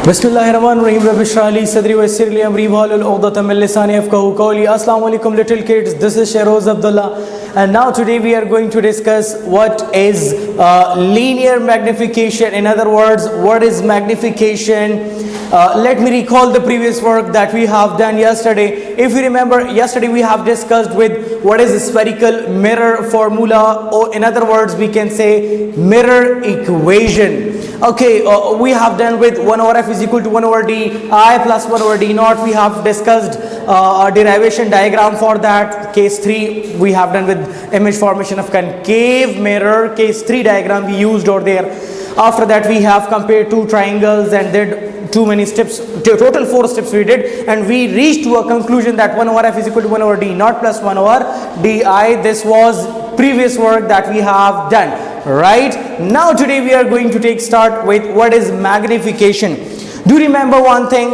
Bismillahirrahmanirrahim. Rabbi shrah li sadri wa yassir li amri wahlul 'uqdatam min lisani yafqahu qawli. Assalamu alaikum little kids. This is Shehroz Abdullah, and now today we are going to discuss what is linear magnification. In other words, what is magnification? Let me recall the previous work that we have done yesterday. If you remember, yesterday we have discussed with what is a spherical mirror formula, or in other words we can say mirror equation. Okay, we have done with 1 over f is equal to 1 over d I plus 1 over d naught. We have discussed a derivation diagram for that. Case 3 we have done with image formation of concave mirror. Case 3 diagram we used over there. After that we have compared two triangles and did too many steps, total 4 steps we did, and we reached to a conclusion that 1 over f is equal to 1 over d naught plus 1 over di. This was previous work that we have done. Right now today we are going to take start with what is magnification. Do remember one thing,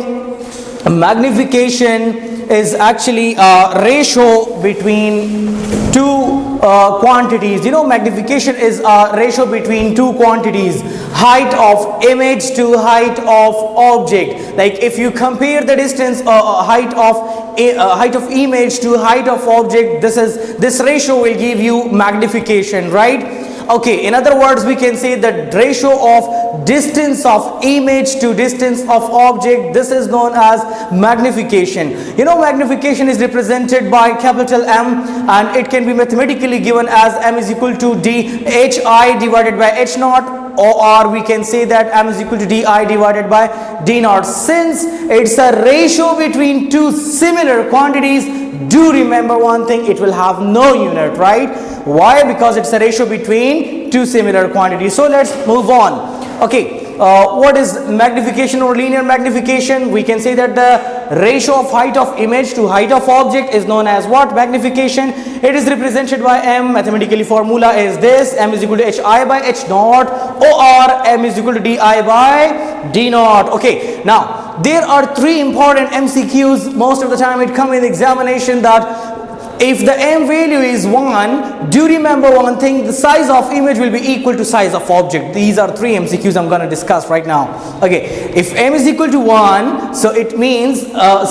magnification is actually a ratio between two quantities. You know, magnification is a ratio between two quantities, height of image to height of object. Like if you compare the distance height of image to height of object, this ratio will give you magnification, right? Okay, in other words we can say that ratio of distance of image to distance of object, this is known as magnification. You know, magnification is represented by capital M, and it can be mathematically given as m is equal to d hi divided by h naught, or we can say that m is equal to di divided by d naught. Since it's a ratio between two similar quantities, do remember one thing, it will have no unit, right? Why? Because it's a ratio between two similar quantities. So let's move on. Okay, what is magnification or linear magnification? We can say that the ratio of height of image to height of object is known as what? Magnification. It is represented by m. Mathematically formula is this: m is equal to hi by h naught, or m is equal to di by d naught. Okay, now there are three important MCQs. Most of the time it comes in examination that if the m value is 1, do remember one thing, the size of image will be equal to size of object. These are three MCQs I'm going to discuss right now. Okay, if m is equal to 1, so it means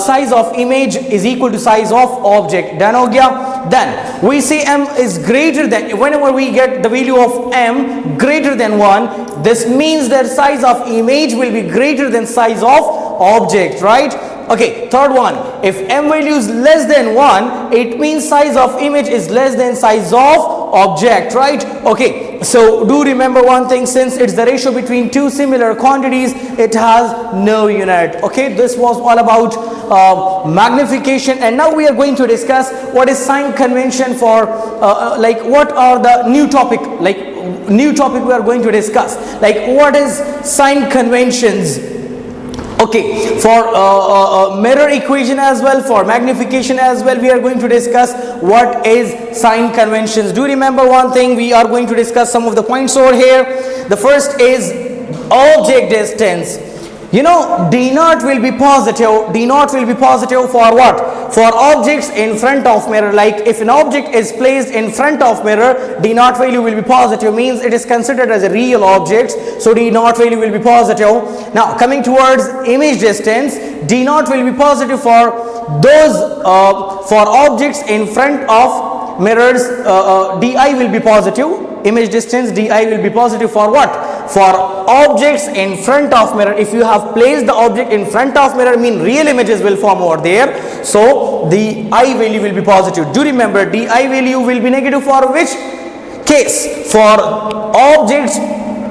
size of image is equal to size of object. Done ho gaya? Then we say m is greater than, whenever we get the value of m greater than 1, this means that size of image will be greater than size of object, right? Okay, third one, if m value is less than 1, it means size of image is less than size of object, right? Okay, so do remember one thing, since it's the ratio between two similar quantities, it has no unit. Okay, this was all about magnification, and now we are going to discuss what is sign convention for like what are the new topic we are going to discuss, like what is sign conventions. Okay, for mirror equation as well, for magnification as well, we are going to discuss what is sign conventions. Do remember one thing, we are going to discuss some of the points over here. The first is object distance. You know, d naught will be positive. D naught will be positive for what? For objects in front of mirror. Like if an object is placed in front of mirror, d naught value will be positive, means it is considered as a real object, so d naught value will be positive. Now coming towards image distance, d naught will be positive for those for objects in front of mirrors. Di will be positive. Image distance di will be positive for what? For objects in front of mirror. If you have placed the object in front of mirror, mean real images will form over there, so the I value will be positive. Do remember, di value will be negative for which case? For objects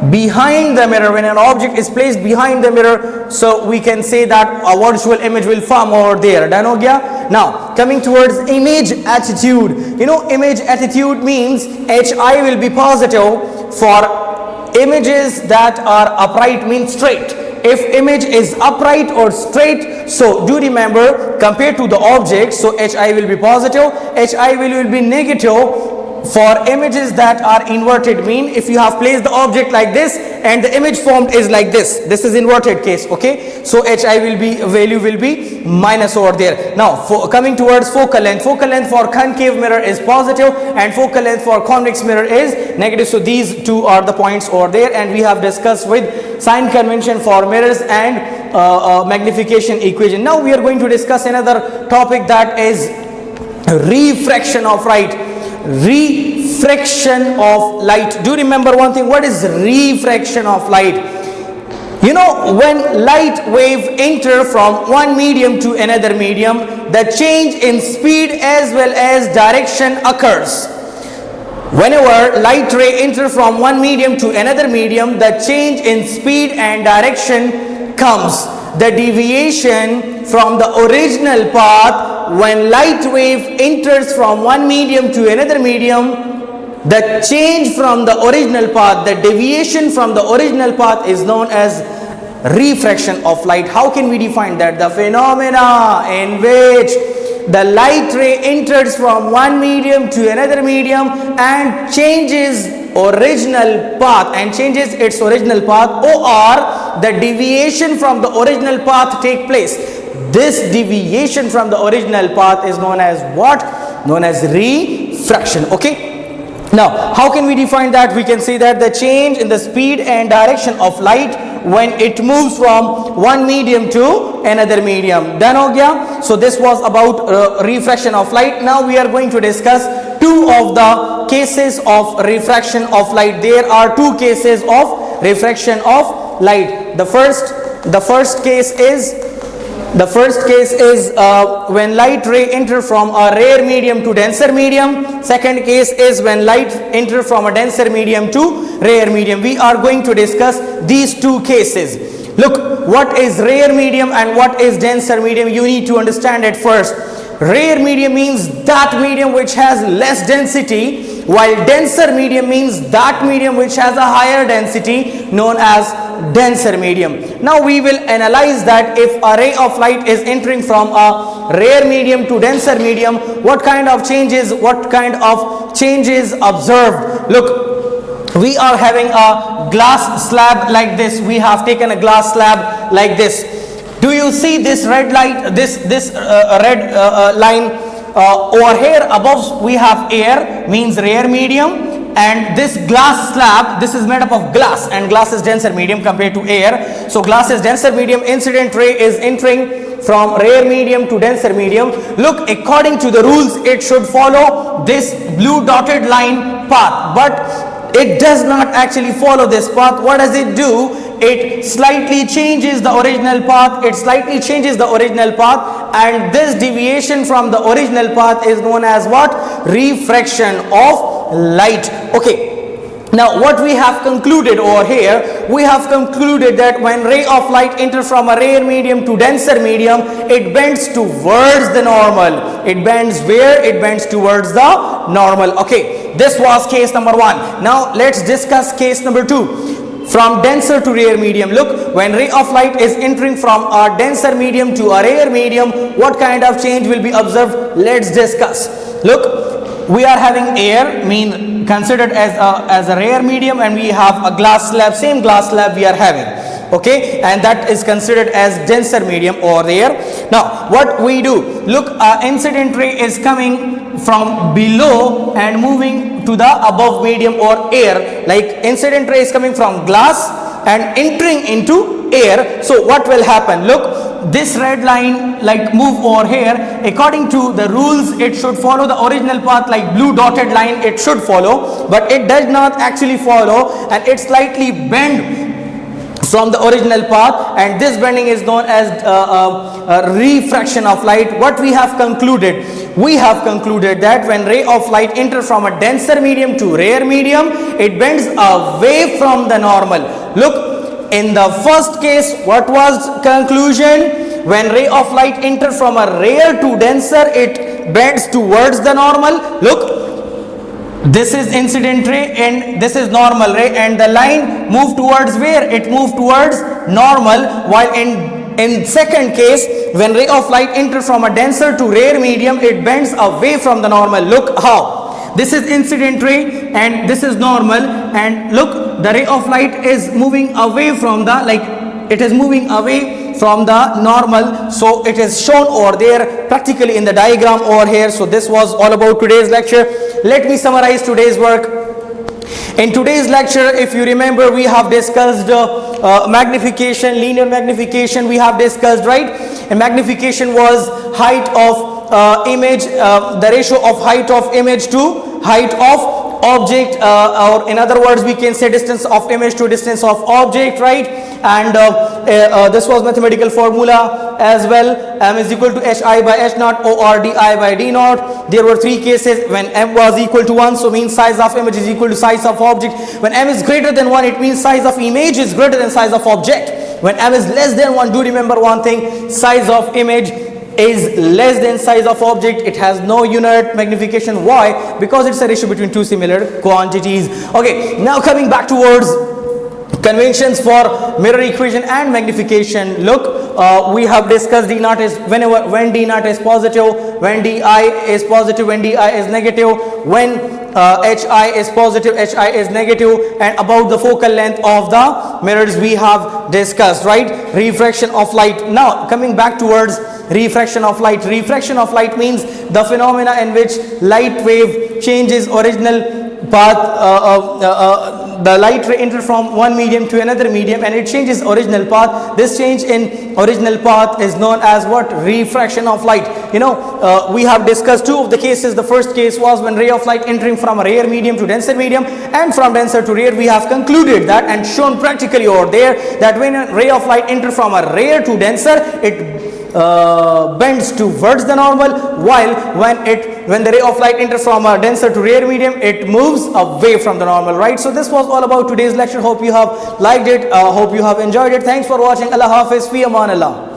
behind the mirror. When an object is placed behind the mirror, so we can say that a virtual image will form over there. Done ho gaya? Now coming towards image attitude. You know, image attitude means hi will be positive for images that are upright, means straight. If image is upright or straight, so do remember, compared to the object, so hi will be positive. Hi will be negative for images that are inverted, mean if you have placed the object like this and the image formed is like this is inverted case. Okay, so hi will be, value will be minus over there. Now coming towards focal length for concave mirror is positive and focal length for convex mirror is negative. So these two are the points over there, and we have discussed with sign convention for mirrors and magnification equation. Now we are going to discuss another topic, that is refraction of light. Refraction of light. Do you remember one thing? What is refraction of light? You know, when light wave enter from one medium to another medium, the change in speed as well as direction occurs. Whenever light ray enter from one medium to another medium, the change in speed and direction comes. The deviation from the original path when light wave enters from one medium to another medium, the change from the original path, the deviation from the original path is known as refraction of light. How can we define that? The phenomena in which the light ray enters from one medium to another medium and changes original path and changes its original path, or the deviation from the original path take place. This deviation from the original path is known as what? Known as refraction. Okay. Now, how can we define that? We can say that the change in the speed and direction of light when it moves from one medium to another medium. Done ho gaya? So this was about refraction of light. Now we are going to discuss two of the cases of refraction of light. There are two cases of refraction of light. The first case is when light ray enter from a rare medium to denser medium. Second case is when light enter from a denser medium to rare medium. We are going to discuss these two cases. Look, what is rare medium and what is denser medium? You need to understand it first. Rare medium means that medium which has less density, while denser medium means that medium which has a higher density, known as denser medium. Now we will analyze that if a ray of light is entering from a rare medium to denser medium, what kind of changes observed. Look, we are having a glass slab like this. We have taken a glass slab like this. Do you see this red light, this red line over here above? We have air, means rare medium, and this glass slab, this is made up of glass, and glass is denser medium compared to air. So glass is denser medium. Incident ray is entering from rare medium to denser medium. Look, according to the rules, it should follow this blue dotted line path, but it does not actually follow this path. What does it do? It slightly changes the original path. And this deviation from the original path is known as what? Refraction of light. Okay. Now what we have concluded over here, we have concluded that when ray of light enters from a rare medium to denser medium, it bends towards the normal. It bends where? It bends towards the normal. Okay, this was case number one. Now let's discuss case number two. From denser to rare medium. Look, when ray of light is entering from a denser medium to a rare medium, what kind of change will be observed? Let's discuss. Look, we are having air, considered as a rare medium, and we have a glass slab, same glass slab we are having. Okay, and that is considered as denser medium or rare. Now what we do, look, incident ray is coming from below and moving to the above medium or air. Like incident ray is coming from glass and entering into air. So what will happen? Look, this red line like move over here. According to the rules, it should follow the original path, like blue dotted line it should follow, but it does not actually follow, and it slightly bend from the original path, and this bending is known as refraction of light. What we have concluded? We have concluded that when ray of light enters from a denser medium to rare medium, it bends away from the normal. Look, in the first case, what was conclusion? When ray of light enters from a rare to denser, it bends towards the normal. Look, this is incident ray and this is normal ray, and the line moved towards where? It moved towards normal. While in second case, when ray of light enters from a denser to rare medium, it bends away from the normal. Look how. This is incident ray and this is normal, and look, the ray of light is moving away from the, it is moving away from the normal. So it is shown over there practically in the diagram over here. So this was all about today's lecture. Let me summarize today's work. In today's lecture, if you remember, we have discussed magnification, linear magnification we have discussed, right? And magnification was height of image, the ratio of height of image to height of object, or in other words we can say distance of image to distance of object, right? And this was mathematical formula as well. M is equal to hi by h naught or di by d naught. There were three cases when m was equal to 1, so means size of image is equal to size of object. When m is greater than 1, it means size of image is greater than size of object. When m is less than 1, do remember one thing, size of image is less than size of object. It has no unit magnification. Why? Because it's a ratio between two similar quantities. Okay, now coming back towards conventions for mirror equation and magnification. Look, we have discussed d naught is when d naught is positive, when di is positive, when di is negative, when hi is positive, hi is negative, and about the focal length of the mirrors we have discussed, right? Refraction of light. Now coming back towards refraction of light. Refraction of light means the phenomena in which light wave changes original path, the light ray enters from one medium to another medium and it changes original path. This change in original path is known as what? Refraction of light. You know, we have discussed two of the cases. The first case was when ray of light entering from a rare medium to denser medium, and from denser to rare we have concluded that and shown practically over there that when a ray of light enters from a rare to denser, it bends towards the normal, while when the ray of light enters from a denser to rare medium, it moves away from the normal, right? So this was all about today's lecture. Hope you have liked it, hope you have enjoyed it. Thanks for watching. Allah Hafiz, fi aman Allah.